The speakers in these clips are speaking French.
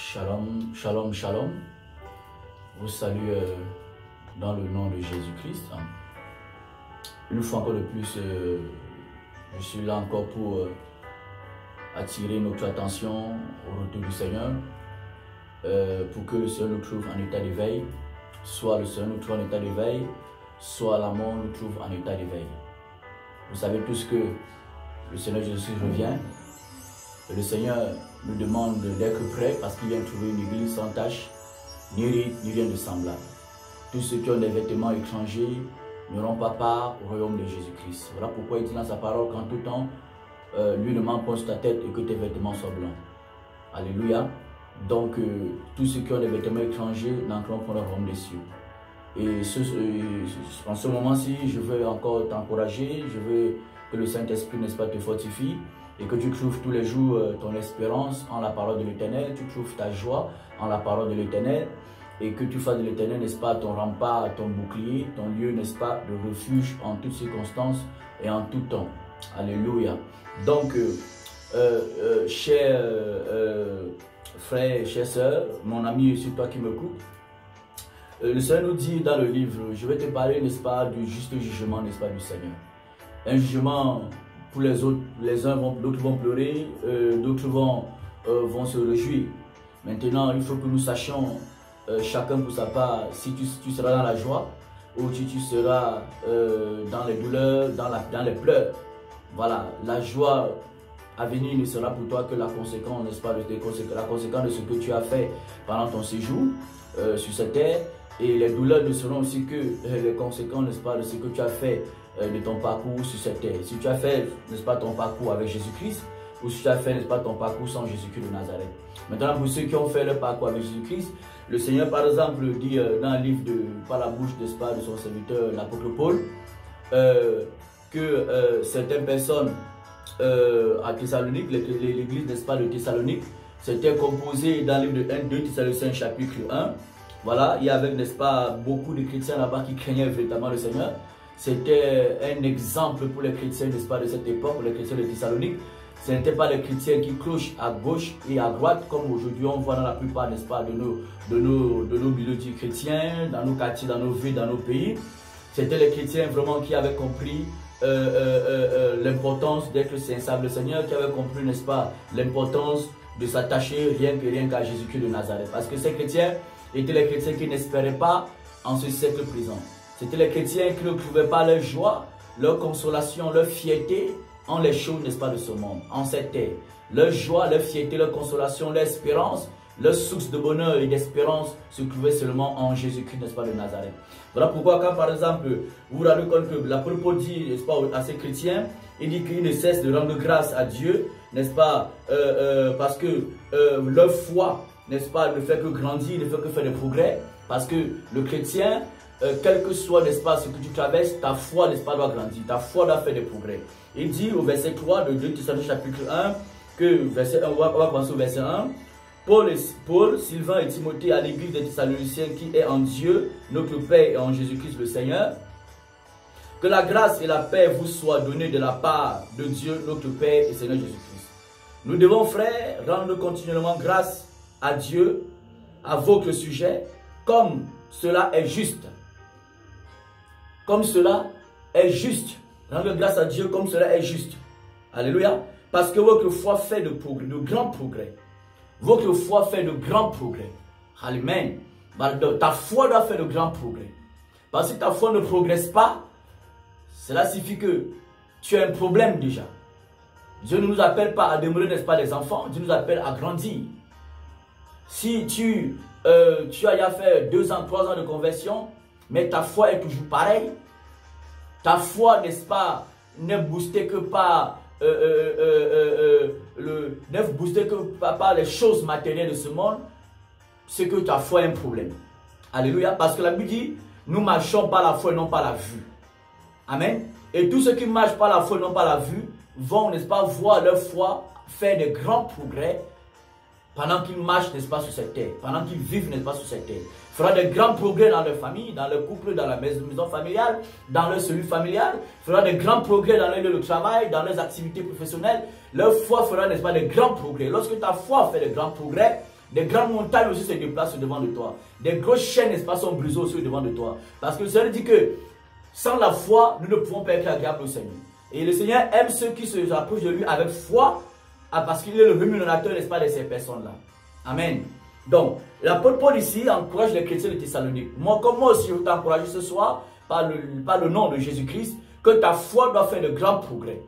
Shalom, shalom, shalom. Vous salue dans le nom de Jésus-Christ. Une fois encore de plus, je suis là encore pour attirer notre attention au retour du Seigneur, pour que le Seigneur nous trouve en état d'éveil, soit le Seigneur nous trouve en état d'éveil, soit la mort nous trouve en état d'éveil. Vous savez tous que le Seigneur Jésus revient. Et le Seigneur nous demande d'être prêts parce qu'il vient trouver une église sans tache, ni rite, ni rien de semblable. Tous ceux qui ont des vêtements étrangers n'auront pas part au royaume de Jésus-Christ. Voilà pourquoi il dit dans sa parole qu'en tout temps, lui ne ment pas sur ta tête et que tes vêtements soient blancs. Alléluia. Donc, tous ceux qui ont des vêtements étrangers n'entreront pas dans le royaume des cieux. Et en ce moment-ci, je veux encore t'encourager, je veux que le Saint-Esprit, n'est-ce pas, te fortifie et que tu trouves tous les jours ton espérance en la parole de l'Éternel, tu trouves ta joie en la parole de l'Éternel et que tu fasses de l'Éternel, n'est-ce pas, ton rempart, ton bouclier, ton lieu, n'est-ce pas, de refuge en toutes circonstances et en tout temps. Alléluia. Donc, chers frères, chères sœurs, mon ami, c'est toi qui m'écoutes, le Seigneur nous dit dans le livre, je vais te parler, n'est-ce pas, du juste jugement, n'est-ce pas, du Seigneur. Un jugement pour les autres, d'autres vont pleurer, d'autres vont se réjouir. Maintenant, il faut que nous sachions, chacun pour sa part, si tu seras dans la joie ou si tu seras dans les douleurs, dans les pleurs. Voilà, la joie à venir ne sera pour toi que la conséquence, n'est-ce pas, la conséquence de ce que tu as fait pendant ton séjour sur cette terre. Et les douleurs ne seront aussi que les conséquences, n'est-ce pas, de ce que tu as fait de ton parcours sur cette terre. Si tu as fait, n'est-ce pas, ton parcours avec Jésus-Christ, ou si tu as fait, n'est-ce pas, ton parcours sans Jésus-Christ de Nazareth. Maintenant, pour ceux qui ont fait leur parcours avec Jésus-Christ, le Seigneur, par exemple, dit dans un livre par la bouche, n'est-ce pas, de son serviteur, l'apôtre Paul, que certaines personnes à Thessalonique, l'église, n'est-ce pas, de Thessalonique, c'était composé dans le livre de 2 Thessaloniciens chapitre 1. Voilà, il y avait, n'est-ce pas, beaucoup de chrétiens là-bas qui craignaient véritablement le Seigneur. C'était un exemple pour les chrétiens, n'est-ce pas, de cette époque, pour les chrétiens de Thessalonique. Ce n'étaient pas les chrétiens qui clochent à gauche et à droite, comme aujourd'hui on voit dans la plupart, n'est-ce pas, de nos milieux chrétiens, dans nos quartiers, dans nos villes, dans nos pays. C'était les chrétiens vraiment qui avaient compris l'importance d'être sincère le Seigneur, qui avaient compris, n'est-ce pas, l'importance de s'attacher rien qu'à Jésus-Christ de Nazareth. Parce que ces chrétiens étaient les chrétiens qui n'espéraient pas en ce siècle présent. C'était les chrétiens qui ne trouvaient pas leur joie, leur consolation, leur fierté en les choses, n'est-ce pas, de ce monde, en cette terre. Leur joie, leur fierté, leur consolation, leur espérance, leur source de bonheur et d'espérance se trouvait seulement en Jésus-Christ, n'est-ce pas, de Nazareth. Voilà pourquoi quand, par exemple, vous vous rendez compte que l'apôtre Paul dit, n'est-ce pas, à ces chrétiens, il dit qu'ils ne cessent de rendre grâce à Dieu, n'est-ce pas, parce que leur foi, n'est-ce pas, ne fait que grandir, ne fait que faire des progrès, parce que le chrétien, quel que soit, n'est-ce pas, ce que tu traverses, ta foi, n'est-ce pas, doit grandir, ta foi doit faire des progrès. Il dit au verset 3 de 2 Thessaloniciens chapitre 1, que verset 1, on va commencer au verset 1, Paul, Sylvain et Timothée à l'église des Thessaloniciens qui est en Dieu, notre Père et en Jésus-Christ le Seigneur, que la grâce et la paix vous soient données de la part de Dieu, notre Père et Seigneur Jésus-Christ. Nous devons, frères, rendre continuellement grâce à Dieu, à votre sujet, comme cela est juste. Comme cela est juste. Rendre grâce à Dieu comme cela est juste. Alléluia. Parce que votre foi fait de grands progrès. Votre foi fait de grands progrès. Amen. Ta foi doit faire de grands progrès. Parce que ta foi ne progresse pas, cela signifie que tu as un problème déjà. Dieu ne nous appelle pas à demeurer, n'est-ce pas, des enfants. Dieu nous appelle à grandir. Si tu as fait 2 ans, 3 ans de conversion, mais ta foi est toujours pareille, ta foi, n'est-ce pas, n'est boostée que par par les choses matérielles de ce monde, c'est que ta foi a un problème. Alléluia. Parce que la Bible dit, nous marchons par la foi et non par la vue. Amen. Et tous ceux qui marchent par la foi et non par la vue vont, n'est-ce pas, voir leur foi faire de grands progrès pendant qu'ils marchent, n'est-ce pas, sur cette terre, pendant qu'ils vivent, n'est-ce pas, sur cette terre. Fera de grands progrès dans leur famille, dans leur couple, dans la maison familiale, dans leur cellule familiale. Fera de grands progrès dans leur lieu de travail, dans leurs activités professionnelles. Leur foi fera, n'est-ce pas, de grands progrès. Lorsque ta foi fait de grands progrès, Des grandes montagnes aussi se déplacent devant de toi. Des grosses chaînes, n'est-ce pas, sont brisées aussi devant de toi. Parce que le Seigneur dit que sans la foi, nous ne pouvons pas être agréables au Seigneur. Et le Seigneur aime ceux qui se rapprochent de lui avec foi, parce qu'il est le rémunérateur, n'est-ce pas, de ces personnes-là. Amen. Donc, l'apôtre Paul ici encourage les chrétiens de Thessalonique. Moi, comme moi aussi, je veux t'encourager ce soir, par le nom de Jésus-Christ, que ta foi doit faire de grands progrès.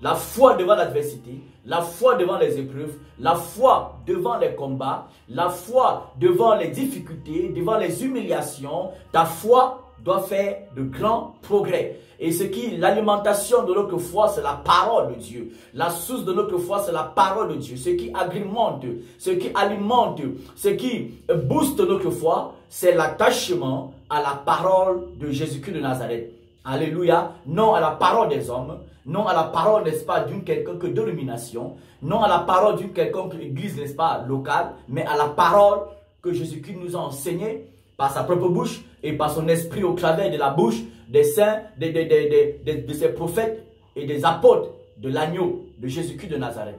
La foi devant l'adversité, la foi devant les épreuves, la foi devant les combats, la foi devant les difficultés, devant les humiliations, ta foi doit faire de grands progrès. Et l'alimentation de notre foi, c'est la parole de Dieu. La source de notre foi, c'est la parole de Dieu. Ce qui agrémente, ce qui alimente, ce qui booste notre foi, c'est l'attachement à la parole de Jésus-Christ de Nazareth. Alléluia. Non à la parole des hommes, non à la parole, n'est-ce pas, d'une quelconque dénomination, non à la parole d'une quelconque église, n'est-ce pas, locale, mais à la parole que Jésus-Christ nous a enseignée par sa propre bouche et par son esprit au travers de la bouche des saints, de ses prophètes et des apôtres de l'agneau de Jésus-Christ de Nazareth.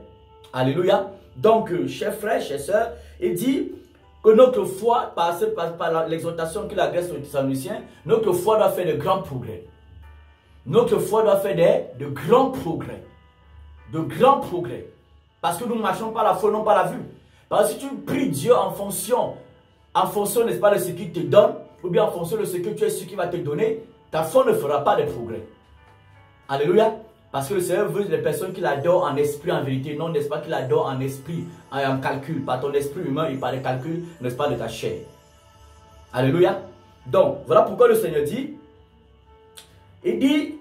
Alléluia. Donc, chers frères, chers sœurs, il dit que notre foi, par l'exhortation qu'il adresse aux Thessaloniciens, notre foi doit faire de grands progrès. Notre foi doit faire de grands progrès. De grands progrès. Parce que nous ne marchons pas la foi, non pas la vue. Parce que si tu pries Dieu en fonction, n'est-ce pas, de ce qu'il te donne, ou bien en fonction de ce que tu es sûr qu'il va te donner, ta foi ne fera pas de progrès. Alléluia. Parce que le Seigneur veut les personnes qui l'adorent en esprit, en vérité. Non, n'est-ce pas, qu'il adore en esprit, en calcul. Par ton esprit humain et par les calculs, n'est-ce pas, de ta chair. Alléluia. Donc, voilà pourquoi le Seigneur dit, il dit,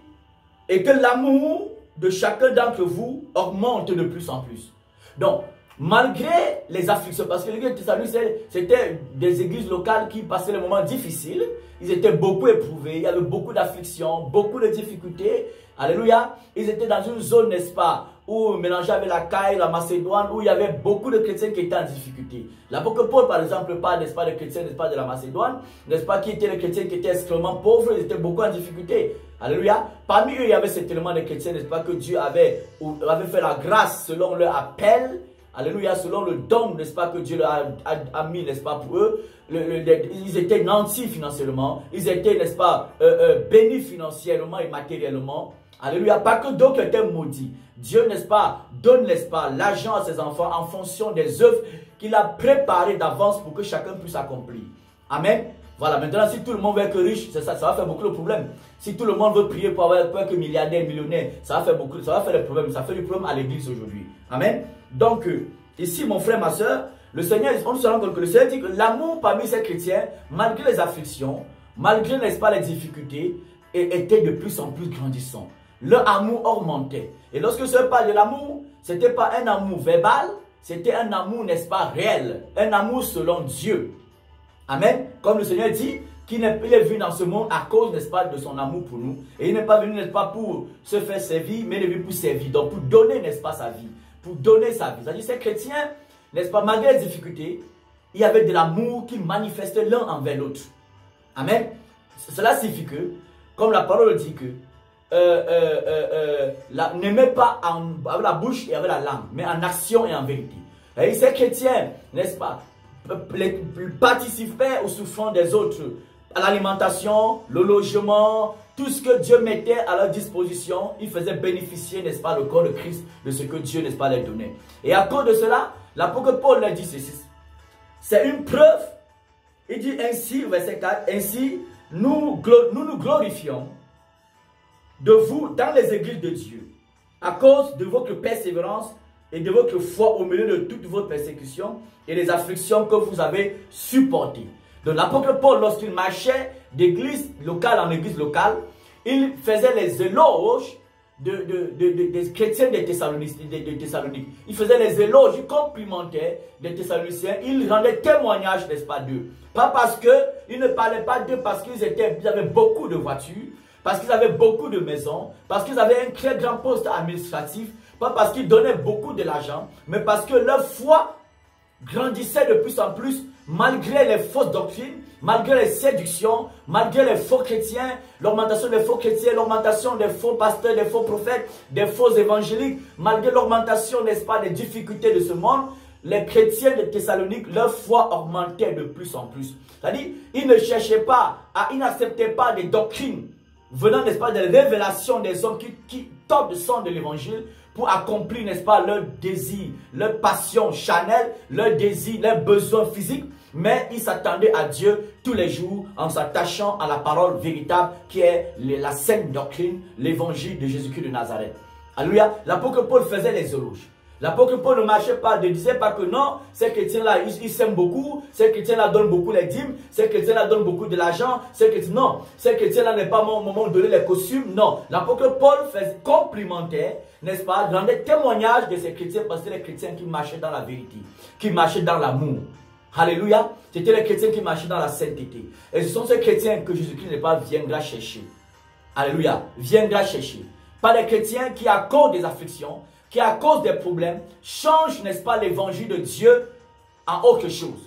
et que l'amour de chacun d'entre vous augmente de plus en plus. Donc, malgré les afflictions, parce que l'église de Thessalonique, c'était des églises locales qui passaient des moments difficiles, ils étaient beaucoup éprouvés, il y avait beaucoup d'afflictions, beaucoup de difficultés. Alléluia. Ils étaient dans une zone, n'est-ce pas, où mélangé avec la Caille, la Macédoine, où il y avait beaucoup de chrétiens qui étaient en difficulté. L'apôtre Paul, par exemple, parle, n'est-ce pas, de chrétiens, n'est-ce pas, de la Macédoine, n'est-ce pas, qui étaient les chrétiens qui étaient extrêmement pauvres, ils étaient beaucoup en difficulté. Alléluia. Parmi eux, il y avait cet élément de chrétiens, n'est-ce pas, que Dieu avait fait la grâce selon leur appel. Alléluia, selon le don, n'est-ce pas, que Dieu a mis, n'est-ce pas, pour eux. Ils étaient nantis financièrement, ils étaient, n'est-ce pas, bénis financièrement et matériellement. Alléluia, pas que d'autres étaient maudits. Dieu, n'est-ce pas, donne, n'est-ce pas, l'argent à ses enfants en fonction des œuvres qu'il a préparées d'avance pour que chacun puisse accomplir. Amen. Voilà, maintenant, si tout le monde veut être riche, ça va faire beaucoup de problèmes. Si tout le monde veut prier pour être milliardaire, millionnaire, ça va faire des problèmes. Ça fait du problème à l'église aujourd'hui. Amen. Donc, ici, mon frère, ma soeur, le Seigneur, on se rend compte que le Seigneur dit que l'amour parmi ces chrétiens, malgré les afflictions, malgré, n'est-ce pas, les difficultés, était de plus en plus grandissant. Leur amour augmentait. Et lorsque le Seigneur parle de l'amour, ce n'était pas un amour verbal, c'était un amour, n'est-ce pas, réel. Un amour selon Dieu. Amen. Comme le Seigneur dit, qu'il est venu dans ce monde à cause, n'est-ce pas, de son amour pour nous. Et il n'est pas venu, n'est-ce pas, pour se faire servir, mais il est venu pour servir. Donc, pour donner, n'est-ce pas, sa vie. Pour donner sa vie. C'est-à-dire, ces chrétiens, n'est-ce pas, malgré les difficultés, il y avait de l'amour qui manifestait l'un envers l'autre. Amen. Cela signifie que, comme la parole dit que, n'aimez pas avec la bouche et avec la langue, mais en action et en vérité. Et ces chrétiens, n'est-ce pas, participaient aux souffrances des autres, à l'alimentation, le logement, tout ce que Dieu mettait à leur disposition, ils faisaient bénéficier, n'est-ce pas, le corps de Christ de ce que Dieu, n'est-ce pas, leur donnait. Et à cause de cela, l'apôtre Paul leur dit ceci. C'est une preuve. Il dit ainsi, verset 4, ainsi, nous nous glorifions de vous dans les églises de Dieu, à cause de votre persévérance et de votre foi au milieu de toutes vos persécutions et les afflictions que vous avez supportées. Donc l'apôtre Paul, lorsqu'il marchait d'église locale en église locale, il faisait les éloges des chrétiens des Thessaloniques. Il faisait les éloges, il complimentait des Thessaloniciens, il rendait témoignage, n'est-ce pas, d'eux. Pas parce qu'il ne parlait pas d'eux parce qu'ils avaient beaucoup de voitures, parce qu'ils avaient beaucoup de maisons, parce qu'ils avaient un très grand poste administratif, pas parce qu'ils donnaient beaucoup de l'argent, mais parce que leur foi grandissait de plus en plus malgré les fausses doctrines, malgré les séductions, malgré les faux chrétiens, l'augmentation des faux chrétiens, l'augmentation des faux pasteurs, des faux prophètes, des faux évangéliques, malgré l'augmentation, n'est-ce pas, des difficultés de ce monde, les chrétiens de Thessalonique, leur foi augmentait de plus en plus. C'est-à-dire, ils ne cherchaient pas, ils n'acceptaient pas des doctrines venant, n'est-ce pas, des révélations des hommes qui tombent le sang de l'évangile pour accomplir, n'est-ce pas, leurs désirs, leurs passions charnelles, leurs désirs, leurs besoins physiques. Mais ils s'attendaient à Dieu tous les jours en s'attachant à la parole véritable qui est la sainte doctrine, l'évangile de Jésus-Christ de Nazareth. Alléluia. L'apôtre Paul faisait les éloges. L'apôtre Paul ne marchait pas, ne disait pas que non, ces chrétiens-là, ils s'aiment beaucoup, ces chrétiens-là donnent beaucoup les dîmes, ces chrétiens-là donnent beaucoup de l'argent, non, ces chrétiens-là n'est pas mon moment de donner les costumes, non. L'apôtre Paul complimentait, n'est-ce pas, rendait témoignage de ces chrétiens parce que les chrétiens qui marchaient dans la vérité, qui marchaient dans l'amour. Alléluia. C'était les chrétiens qui marchaient dans la sainteté. Et ce sont ces chrétiens que Jésus-Christ n'est pas viendra chercher. Alléluia. Viendra chercher. Pas les chrétiens qui, à cause des afflictions, qui à cause des problèmes, changent, n'est-ce pas, l'évangile de Dieu en autre chose.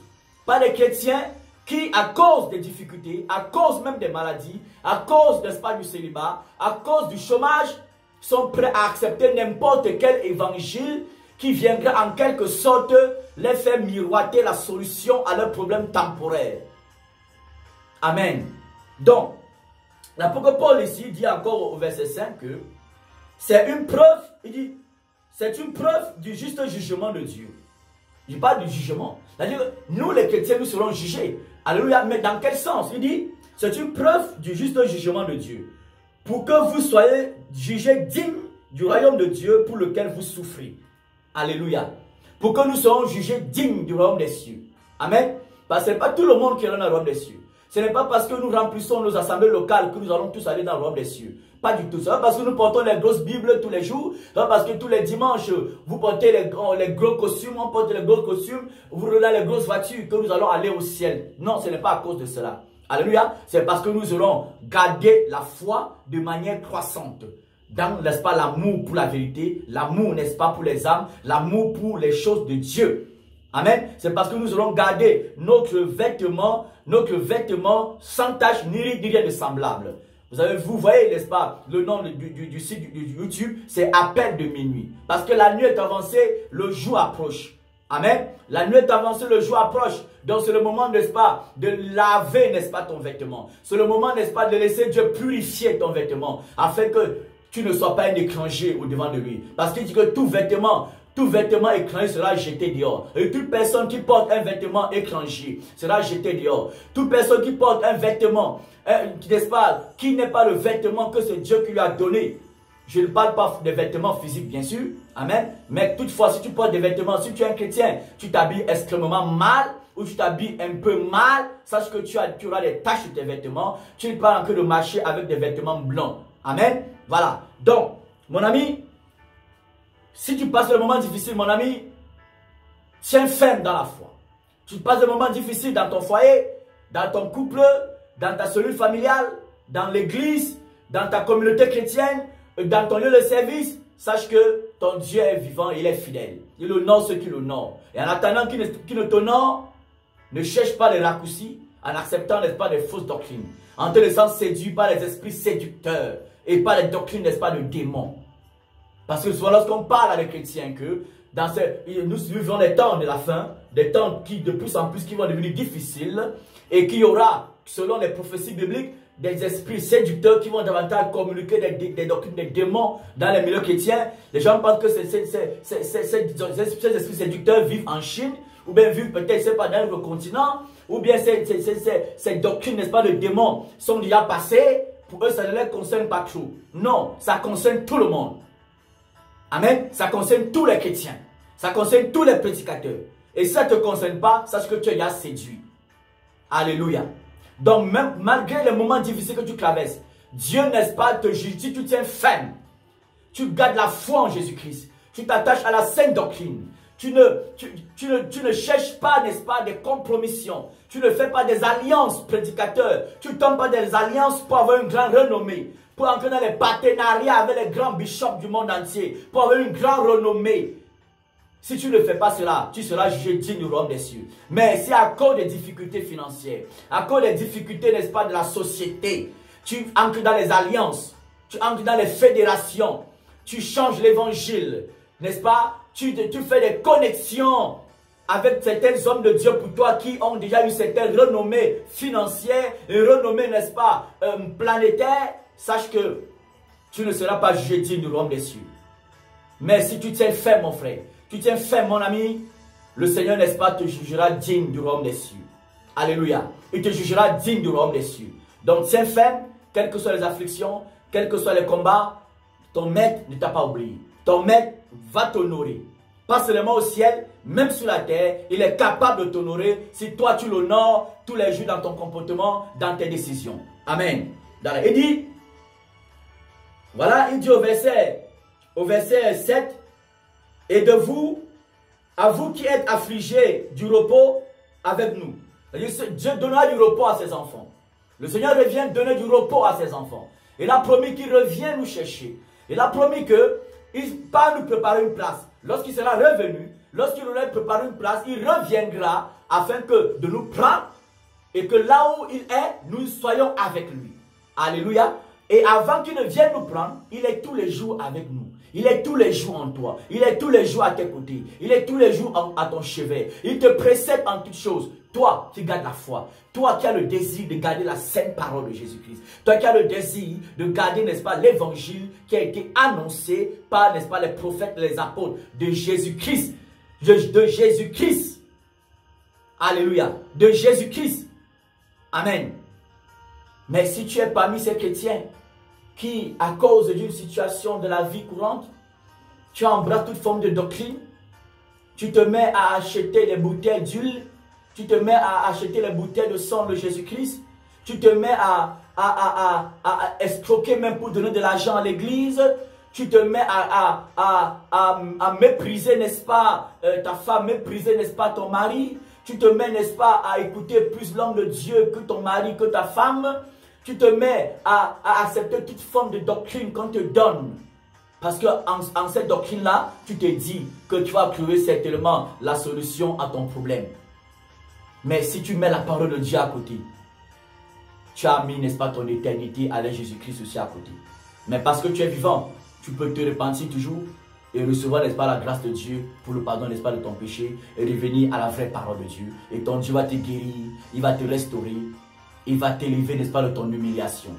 Pas les chrétiens qui, à cause des difficultés, à cause même des maladies, à cause, n'est-ce pas, du célibat, à cause du chômage, sont prêts à accepter n'importe quel évangile qui viendra en quelque sorte les faire miroiter la solution à leurs problèmes temporaires. Amen. Donc, l'apôtre Paul ici dit encore au verset 5 que c'est une preuve, il dit, c'est une preuve du juste jugement de Dieu. Il parle du jugement. C'est-à-dire, nous les chrétiens, nous serons jugés. Alléluia. Mais dans quel sens? Il dit, c'est une preuve du juste jugement de Dieu. Pour que vous soyez jugés dignes du royaume de Dieu pour lequel vous souffrez. Alléluia. Pour que nous soyons jugés dignes du royaume des cieux. Amen. Parce que ce n'est pas tout le monde qui est dans le royaume des cieux. Ce n'est pas parce que nous remplissons nos assemblées locales que nous allons tous aller dans le royaume des cieux. Pas du tout. Ce n'est pas parce que nous portons les grosses Bibles tous les jours. Ce n'est pas parce que tous les dimanches, vous portez les gros costumes, on porte les gros costumes, vous roulez les grosses voitures que nous allons aller au ciel. Non, ce n'est pas à cause de cela. Alléluia. C'est parce que nous aurons gardé la foi de manière croissante. Dans, n'est-ce pas, l'amour pour la vérité, l'amour, n'est-ce pas, pour les âmes, l'amour pour les choses de Dieu. Amen. C'est parce que nous aurons gardé notre vêtement sans tache ni rien de semblable. Vous voyez, n'est-ce pas, le nom du site du YouTube, c'est Appel de minuit. Parce que la nuit est avancée, le jour approche. Amen. La nuit est avancée, le jour approche. Donc c'est le moment, n'est-ce pas, de laver, n'est-ce pas, ton vêtement. C'est le moment, n'est-ce pas, de laisser Dieu purifier ton vêtement. Afin que tu ne sois pas un étranger au devant de lui. Parce qu'il dit que tout vêtement étranger sera jeté dehors. Et toute personne qui porte un vêtement étranger sera jeté dehors. Toute personne qui porte un vêtement, n'est-ce pas, qui n'est pas le vêtement que c'est Dieu qui lui a donné. Je ne parle pas des vêtements physiques, bien sûr. Amen. Mais toutefois, si tu portes des vêtements, si tu es un chrétien, tu t'habilles extrêmement mal, ou tu t'habilles un peu mal, sache que tu auras des taches sur tes vêtements. Tu n'es pas en train de marcher avec des vêtements blancs. Amen. Voilà. Donc, mon ami, si tu passes le moment difficile, mon ami, tiens ferme dans la foi. Tu passes le moment difficile dans ton foyer, dans ton couple, dans ta cellule familiale, dans l'église, dans ta communauté chrétienne, dans ton lieu de service, sache que ton Dieu est vivant et il est fidèle. Il honore ceux qui l'honorent. Et en attendant qu'il ne t'honore, ne cherche pas les raccourcis en acceptant, n'est-ce pas, des fausses doctrines. En te laissant séduire par les esprits séducteurs et par les doctrines, n'est-ce pas, de démons. Parce que souvent lorsqu'on parle à des chrétiens que nous vivons des temps de la fin, des temps qui de plus en plus qui vont devenir difficiles et qu'il y aura, selon les prophéties bibliques, des esprits séducteurs qui vont davantage communiquer des doctrines des démons dans les milieux chrétiens. Les gens pensent que ces esprits séducteurs vivent en Chine, ou bien vivent peut-être, c'est pas, dans le continent, ou bien ces doctrines, n'est-ce pas, de démons sont déjà passées. Pour eux, ça ne les concerne pas trop. Non, ça concerne tout le monde. Amen. Ça concerne tous les chrétiens. Ça concerne tous les prédicateurs. Et si ça ne te concerne pas, sache que tu es séduit. Alléluia. Donc, même malgré les moments difficiles que tu traverses, Dieu, n'est-ce pas, te juge. Si tu tiens ferme, tu gardes la foi en Jésus-Christ, tu t'attaches à la sainte doctrine, tu ne cherches pas, n'est-ce pas, des compromissions, tu ne fais pas des alliances prédicateurs, tu ne tombes pas des alliances pour avoir une grande renommée, pour entrer dans les partenariats avec les grands bishops du monde entier, pour avoir une grande renommée. Si tu ne fais pas cela, tu seras jugé digne du royaume des cieux. Mais c'est à cause des difficultés financières, à cause des difficultés, n'est-ce pas, de la société, tu entres dans les alliances, tu entres dans les fédérations, tu changes l'évangile, n'est-ce pas? Tu fais des connexions avec certains hommes de Dieu pour toi qui ont déjà une certaine renommée financière, une renommée, n'est-ce pas, planétaire, sache que tu ne seras pas jugé digne du royaume des cieux. Mais si tu tiens ferme, mon frère, tu tiens ferme, mon ami, le Seigneur, n'est-ce pas, te jugera digne du royaume des cieux. Alléluia. Il te jugera digne du royaume des cieux. Donc tiens ferme, quelles que soient les afflictions, quels que soient les combats, ton maître ne t'a pas oublié. Ton maître va t'honorer. Pas seulement au ciel, même sur la terre, il est capable de t'honorer si toi tu l'honores tous les jours dans ton comportement, dans tes décisions. Amen. Il dit, voilà, il dit au verset 7, et de vous, à vous qui êtes affligés, du repos avec nous. Dieu donnera du repos à ses enfants. Le Seigneur revient donner du repos à ses enfants. Il a promis qu'il revient nous chercher. Il a promis qu'il va nous préparer une place. Lorsqu'il sera revenu, lorsqu'il aura préparé une place, il reviendra afin de nous prendre et que là où il est, nous soyons avec lui. Alléluia. Et avant qu'il ne vienne nous prendre, il est tous les jours avec nous. Il est tous les jours en toi. Il est tous les jours à tes côtés. Il est tous les jours à ton chevet. Il te précède en toutes choses. Toi qui gardes la foi. Toi qui as le désir de garder la sainte parole de Jésus-Christ. Toi qui as le désir de garder, n'est-ce pas, l'évangile qui a été annoncé par, n'est-ce pas, les prophètes et les apôtres de Jésus-Christ. De Jésus-Christ. Alléluia. De Jésus-Christ. Amen. Mais si tu es parmi ces chrétiens qui, à cause d'une situation de la vie courante, tu embrasses toute forme de doctrine, tu te mets à acheter les bouteilles d'huile, tu te mets à acheter les bouteilles de sang de Jésus-Christ, tu te mets à escroquer même pour donner de l'argent à l'église, tu te mets à mépriser, n'est-ce pas, ta femme, mépriser, n'est-ce pas, ton mari, tu te mets, n'est-ce pas, à écouter plus l'homme de Dieu que ton mari, que ta femme. Tu te mets à accepter toute forme de doctrine qu'on te donne. Parce qu'en cette doctrine-là, tu te dis que tu vas trouver certainement la solution à ton problème. Mais si tu mets la parole de Dieu à côté, tu as mis, n'est-ce pas, ton éternité avec Jésus-Christ aussi à côté. Mais parce que tu es vivant, tu peux te repentir toujours et recevoir, n'est-ce pas, la grâce de Dieu pour le pardon, n'est-ce pas, de ton péché et revenir à la vraie parole de Dieu. Et ton Dieu va te guérir, il va te restaurer. Il va t'élever, n'est-ce pas, de ton humiliation.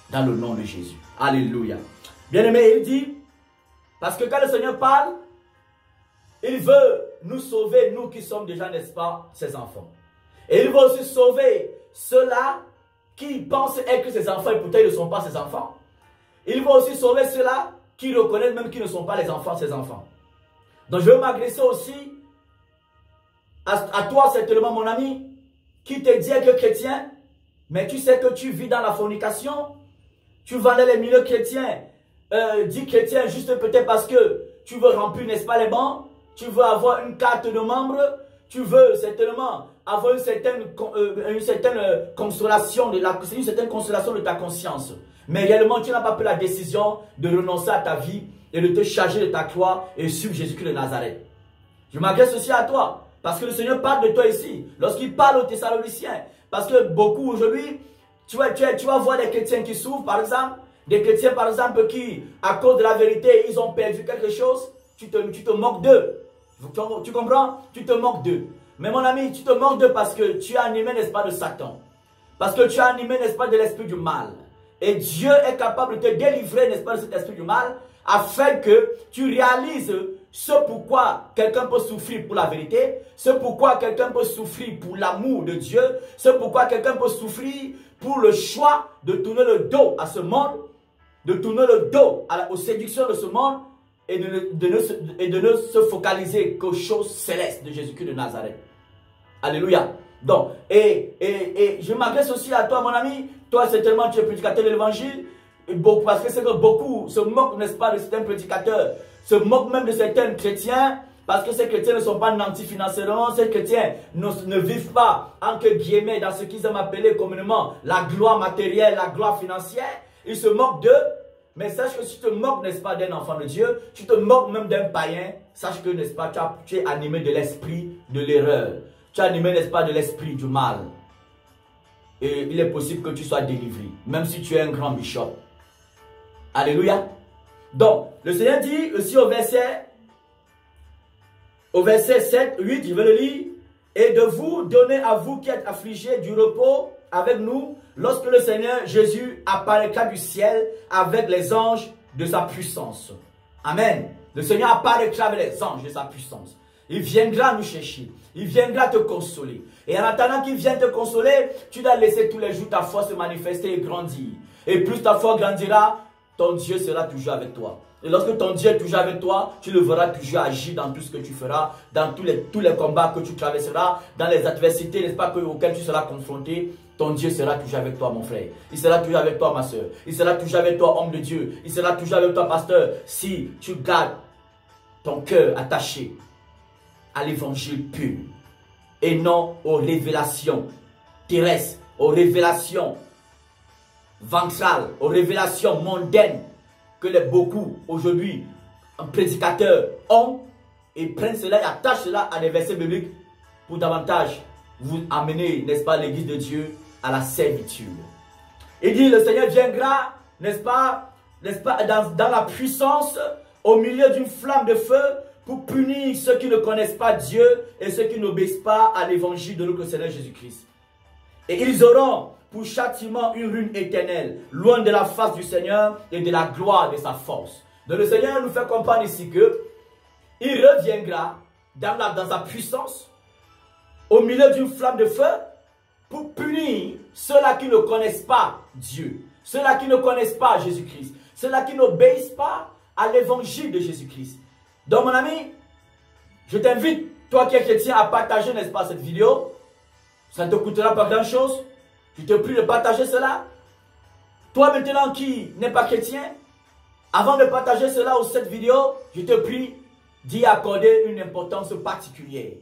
Dans le nom de Jésus. Alléluia. Bien-aimé, il dit, parce que quand le Seigneur parle, il veut nous sauver, nous qui sommes déjà, n'est-ce pas, ses enfants. Et il veut aussi sauver ceux-là qui pensent être ses enfants et pourtant ils ne sont pas ses enfants. Il veut aussi sauver ceux-là qui reconnaissent même qu'ils ne sont pas les enfants, ses enfants. Donc je veux m'adresser aussi à toi, certainement, mon ami, qui te dit que chrétien, mais tu sais que tu vis dans la fornication, tu vas dans les milieux chrétiens, dis chrétien juste peut-être parce que tu veux remplir, n'est-ce pas, les bancs, tu veux avoir une carte de membre, tu veux certainement avoir une certaine consolation, une certaine consolation de ta conscience. Mais réellement, tu n'as pas pris la décision de renoncer à ta vie et de te charger de ta croix et suivre Jésus-Christ de Nazareth. Je m'adresse aussi à toi, parce que le Seigneur parle de toi ici, lorsqu'il parle aux Thessaloniciens. Parce que beaucoup aujourd'hui, tu vas voir des chrétiens qui souffrent, par exemple, des chrétiens, par exemple, qui, à cause de la vérité, ils ont perdu quelque chose, tu te moques d'eux. Tu comprends? Tu te moques d'eux. Mais mon ami, tu te moques d'eux parce que tu es animé, n'est-ce pas, de Satan. Parce que tu es animé, n'est-ce pas, de l'esprit du mal. Et Dieu est capable de te délivrer, n'est-ce pas, de cet esprit du mal, afin que tu réalises ce pourquoi quelqu'un peut souffrir pour la vérité, ce pourquoi quelqu'un peut souffrir pour l'amour de Dieu, ce pourquoi quelqu'un peut souffrir pour le choix de tourner le dos à ce monde, de tourner le dos aux séductions de ce monde et de ne se focaliser qu'aux choses célestes de Jésus-Christ de Nazareth. Alléluia. Donc, et je m'adresse aussi à toi, mon ami. Toi, certainement, tu es prédicateur de l'évangile. Parce que c'est que beaucoup se moquent, n'est-ce pas, de certains prédicateurs, se moquent même de certains chrétiens, parce que ces chrétiens ne sont pas nantis financièrement, ces chrétiens ne vivent pas, entre guillemets, dans ce qu'ils aiment appeler communément la gloire matérielle, la gloire financière. Ils se moquent d'eux. Mais sache que si tu te moques, n'est-ce pas, d'un enfant de Dieu, tu te moques même d'un païen, sache que, n'est-ce pas, tu es animé de l'esprit de l'erreur. Tu es animé, n'est-ce pas, de l'esprit du mal. Et il est possible que tu sois délivré, même si tu es un grand bishop. Alléluia. Donc, le Seigneur dit aussi au verset au verset 7, 8, je vais le lire. Et de vous donner à vous qui êtes affligés du repos avec nous, lorsque le Seigneur Jésus apparaîtra du ciel avec les anges de sa puissance. Amen. Le Seigneur apparaîtra avec les anges de sa puissance. Il viendra nous chercher. Il viendra te consoler. Et en attendant qu'il vienne te consoler, tu dois laisser tous les jours ta foi se manifester et grandir. Et plus ta foi grandira, ton Dieu sera toujours avec toi. Et lorsque ton Dieu est toujours avec toi, tu le verras toujours agir dans tout ce que tu feras, dans tous les combats que tu traverseras, dans les adversités, n'est-ce pas, auxquelles tu seras confronté. Ton Dieu sera toujours avec toi, mon frère. Il sera toujours avec toi, ma soeur. Il sera toujours avec toi, homme de Dieu. Il sera toujours avec toi, pasteur, si tu gardes ton cœur attaché à l'évangile pur et non aux révélations terrestres, aux révélations ventrales, aux révélations mondaines que beaucoup aujourd'hui, un prédicateur ont et prennent cela et attachent cela à des versets bibliques pour davantage vous amener, n'est-ce pas, l'église de Dieu à la servitude. Il dit, le Seigneur viendra, n'est-ce pas, dans la puissance, au milieu d'une flamme de feu, pour punir ceux qui ne connaissent pas Dieu et ceux qui n'obéissent pas à l'évangile de notre Seigneur Jésus-Christ. Et ils auront pour châtiment une ruine éternelle, loin de la face du Seigneur et de la gloire de sa force. Donc le Seigneur nous fait comprendre ici que il reviendra dans sa puissance, au milieu d'une flamme de feu, pour punir ceux-là qui ne connaissent pas Dieu, ceux-là qui ne connaissent pas Jésus-Christ, ceux-là qui n'obéissent pas à l'évangile de Jésus-Christ. Donc mon ami, je t'invite, toi qui es chrétien, à partager, n'est-ce pas, cette vidéo. Ça ne te coûtera pas grand-chose. Je te prie de partager cela. Toi maintenant qui n'es pas chrétien, avant de partager cela ou cette vidéo, je te prie d'y accorder une importance particulière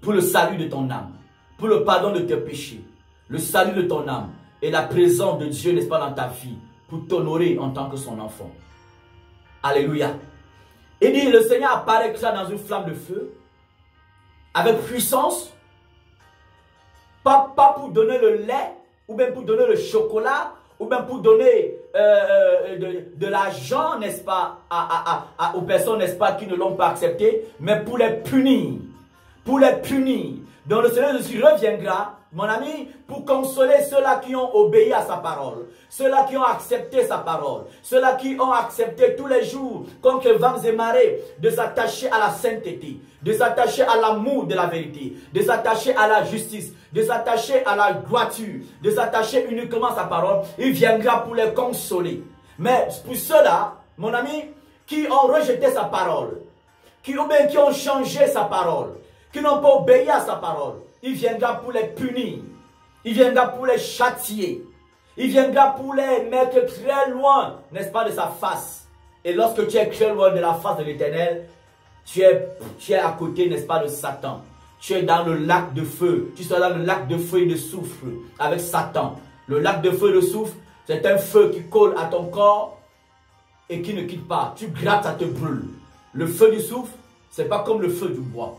pour le salut de ton âme, pour le pardon de tes péchés, le salut de ton âme et la présence de Dieu, n'est-ce pas, dans ta vie, pour t'honorer en tant que son enfant. Alléluia. Il dit, le Seigneur apparaîtra dans une flamme de feu, avec puissance, pas pour donner le lait, ou bien pour donner le chocolat, ou bien pour donner de l'argent, n'est-ce pas, aux personnes, n'est-ce pas, qui ne l'ont pas accepté, mais pour les punir. Pour les punir. Donc le Seigneur Jésus reviendra, mon ami, pour consoler ceux-là qui ont obéi à sa parole, ceux-là qui ont accepté sa parole, ceux-là qui ont accepté tous les jours, contre vents et marées, de s'attacher à la sainteté, de s'attacher à l'amour de la vérité, de s'attacher à la justice, de s'attacher à la droiture, de s'attacher uniquement à sa parole. Il viendra pour les consoler. Mais pour ceux-là, mon ami, qui ont rejeté sa parole, qui ont changé sa parole, qui n'ont pas obéi à sa parole, il viendra pour les punir. Il viendra pour les châtier. Il viendra pour les mettre très loin, n'est-ce pas, de sa face. Et lorsque tu es très loin de la face de l'Éternel, tu es à côté, n'est-ce pas, de Satan. Tu es dans le lac de feu. Tu seras dans le lac de feu et de soufre avec Satan. Le lac de feu et de soufre, c'est un feu qui colle à ton corps et qui ne quitte pas. Tu grattes, ça te brûle. Le feu du soufre, ce n'est pas comme le feu du bois.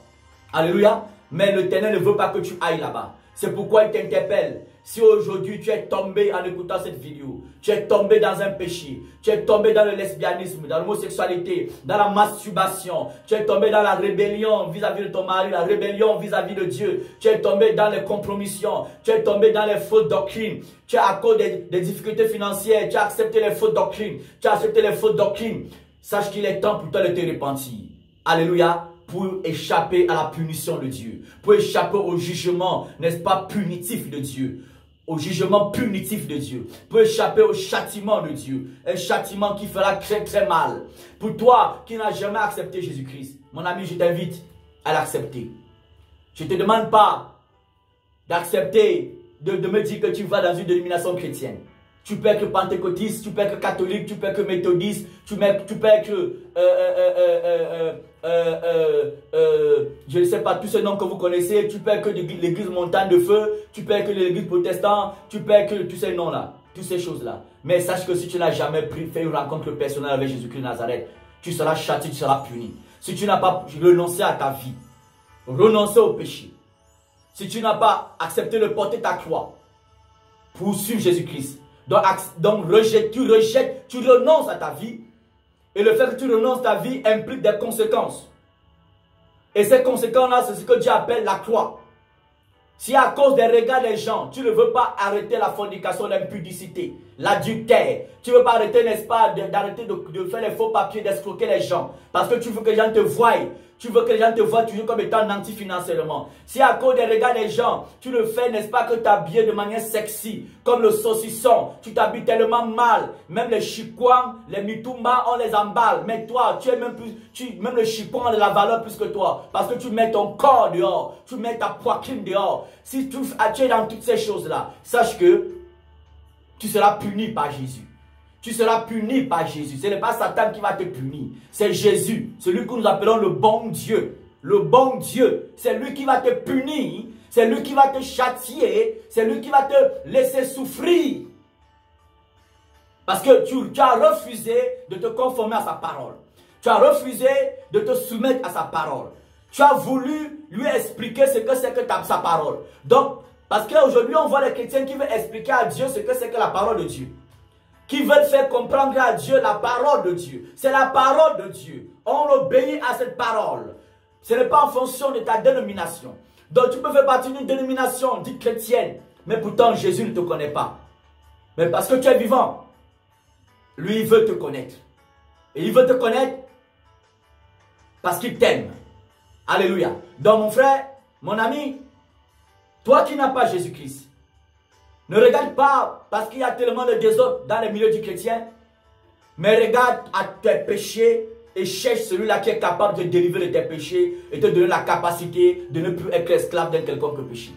Alléluia. Mais l'Éternel ne veut pas que tu ailles là-bas. C'est pourquoi il t'interpelle. Si aujourd'hui tu es tombé en écoutant cette vidéo, tu es tombé dans un péché, tu es tombé dans le lesbianisme, dans l'homosexualité, dans la masturbation, tu es tombé dans la rébellion vis-à-vis de ton mari, la rébellion vis-à-vis de Dieu, tu es tombé dans les compromissions, tu es tombé dans les fausses doctrines, tu as à cause des difficultés financières, tu as accepté les fausses doctrines, tu as accepté les fausses doctrines. Sache qu'il est temps pour toi de te repentir. Alléluia. Pour échapper à la punition de Dieu, pour échapper au jugement, n'est-ce pas, punitif de Dieu, au jugement punitif de Dieu, pour échapper au châtiment de Dieu, un châtiment qui fera très très mal. Pour toi qui n'as jamais accepté Jésus-Christ, mon ami, je t'invite à l'accepter. Je ne te demande pas d'accepter, de me dire que tu vas dans une dénomination chrétienne. Tu peux être pentecôtiste, tu peux être catholique, tu peux être méthodiste, tu peux être, je ne sais pas, tous ces noms que vous connaissez, tu peux être que l'église montagne de feu, tu peux être que l'église protestante, tu peux être que tous ces noms-là, toutes ces choses-là. Mais sache que si tu n'as jamais fait une rencontre personnelle avec Jésus-Christ de Nazareth, tu seras châtié, tu seras puni. Si tu n'as pas renoncé à ta vie, renoncé au péché, si tu n'as pas accepté de porter ta croix pour suivre Jésus-Christ, donc tu renonces à ta vie. Et le fait que tu renonces à ta vie implique des conséquences. Et ces conséquences-là, c'est ce que Dieu appelle la croix. Si à cause des regards des gens, tu ne veux pas arrêter la fornication, l'impudicité, l'adultère, tu ne veux pas arrêter, n'est-ce pas, d'arrêter de faire les faux papiers, d'escroquer les gens, parce que tu veux que les gens te voient, tu veux que les gens te voient toujours comme étant nanti financièrement. Si à cause des regards des gens, tu ne fais, n'est-ce pas, que t'habiller de manière sexy, comme le saucisson, tu t'habilles tellement mal, même les chikwans, les mitumba, on les emballe, mais toi, tu es même plus, même le chikwan a de la valeur plus que toi, parce que tu mets ton corps dehors, tu mets ta poitrine dehors. Si tu es dans toutes ces choses-là, sache que tu seras puni par Jésus. Tu seras puni par Jésus. Ce n'est pas Satan qui va te punir. C'est Jésus. Celui que nous appelons le bon Dieu. Le bon Dieu. C'est lui qui va te punir. C'est lui qui va te châtier. C'est lui qui va te laisser souffrir. Parce que tu as refusé de te conformer à sa parole. Tu as refusé de te soumettre à sa parole. Tu as voulu lui expliquer ce que c'est que sa parole. Donc, parce qu'aujourd'hui, on voit les chrétiens qui veulent expliquer à Dieu ce que c'est que la parole de Dieu. Qui veulent faire comprendre à Dieu la parole de Dieu. C'est la parole de Dieu. On obéit à cette parole. Ce n'est pas en fonction de ta dénomination. Donc, tu peux faire partie d'une dénomination dite chrétienne, mais pourtant, Jésus ne te connaît pas. Mais parce que tu es vivant, lui, il veut te connaître. Et il veut te connaître parce qu'il t'aime. Alléluia. Donc, mon frère, mon ami, toi qui n'as pas Jésus-Christ, ne regarde pas parce qu'il y a tellement de désordre dans les milieux du chrétien, mais regarde à tes péchés et cherche celui-là qui est capable de te délivrer de tes péchés et te donner la capacité de ne plus être esclave d'un quelconque péché.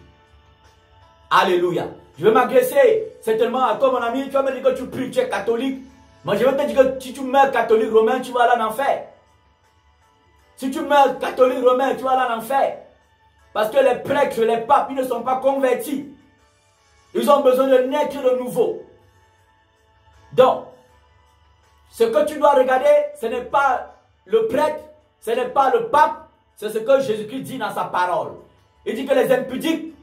Alléluia. Je vais m'agresser certainement à toi, mon ami. Tu vas me dire que tu pries, tu es catholique. Moi, je vais te dire que si tu meurs catholique romain, tu vas aller en enfer. Si tu meurs catholique romain, tu vas aller en enfer. Parce que les prêtres, les papes, ils ne sont pas convertis. Ils ont besoin de naître de nouveau. Donc, ce que tu dois regarder, ce n'est pas le prêtre, ce n'est pas le pape, c'est ce que Jésus-Christ dit dans sa parole. Il dit que les impudiques,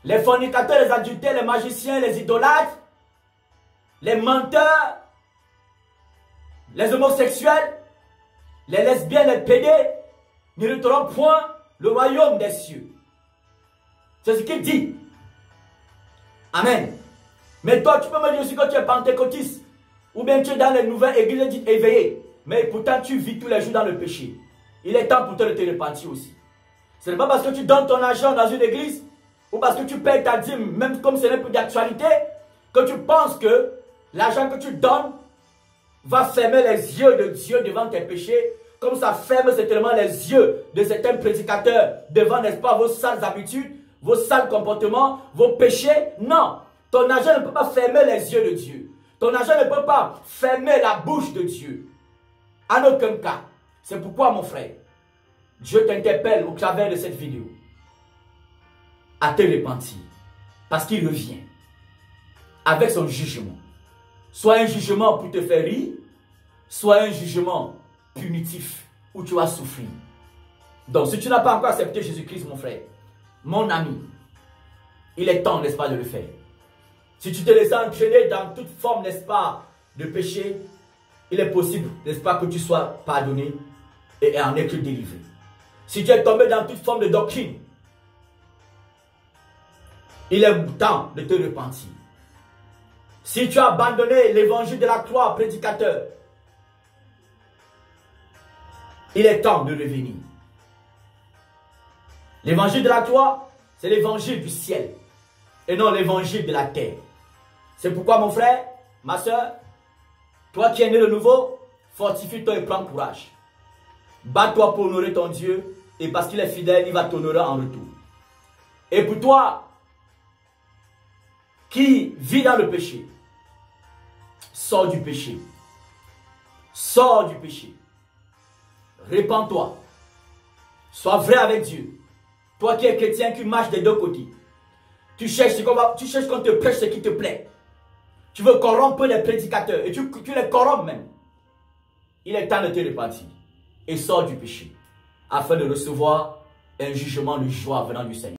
les fornicateurs, les adultères, les magiciens, les idolâtres, les menteurs, les homosexuels, les lesbiennes, les pédés, n'hériteront point le royaume des cieux. C'est ce qu'il dit. Amen. Mais toi, tu peux me dire aussi que tu es pentecôtiste. Ou bien tu es dans les nouvelles églises dites éveillées. Mais pourtant, tu vis tous les jours dans le péché. Il est temps pour toi de te repentir aussi. Ce n'est pas parce que tu donnes ton argent dans une église, ou parce que tu payes ta dîme, même comme ce n'est plus d'actualité, que tu penses que l'argent que tu donnes va fermer les yeux de Dieu devant tes péchés, comme ça ferme certainement les yeux de certains prédicateurs devant, n'est-ce pas, vos sales habitudes, vos sales comportements, vos péchés. Non, ton argent ne peut pas fermer les yeux de Dieu. Ton argent ne peut pas fermer la bouche de Dieu. En aucun cas. C'est pourquoi, mon frère, Dieu t'interpelle au travers de cette vidéo à te repentir. Parce qu'il revient avec son jugement. Soit un jugement pour te faire rire, soit un jugement punitif où tu vas souffrir. Donc, si tu n'as pas encore accepté Jésus-Christ, mon frère, mon ami, il est temps, n'est-ce pas, de le faire. Si tu te laisses entraîner dans toute forme, n'est-ce pas, de péché, il est possible, n'est-ce pas, que tu sois pardonné et en être délivré. Si tu es tombé dans toute forme de doctrine, il est temps de te repentir. Si tu as abandonné l'évangile de la croix, prédicateur, il est temps de revenir. L'évangile de la croix, c'est l'évangile du ciel et non l'évangile de la terre. C'est pourquoi, mon frère, ma soeur, toi qui es né de nouveau, fortifie-toi et prends courage. Bats-toi pour honorer ton Dieu et parce qu'il est fidèle, il va t'honorer en retour. Et pour toi qui vis dans le péché, sors du péché. Sors du péché. Répands-toi. Sois vrai avec Dieu. Toi qui es chrétien, qui marche des deux côtés. Tu cherches qu'on te prêche ce qui te plaît. Tu veux corrompre les prédicateurs. Et tu les corrompes même. Il est temps de te repentir. Et sors du péché. Afin de recevoir un jugement de joie venant du Seigneur.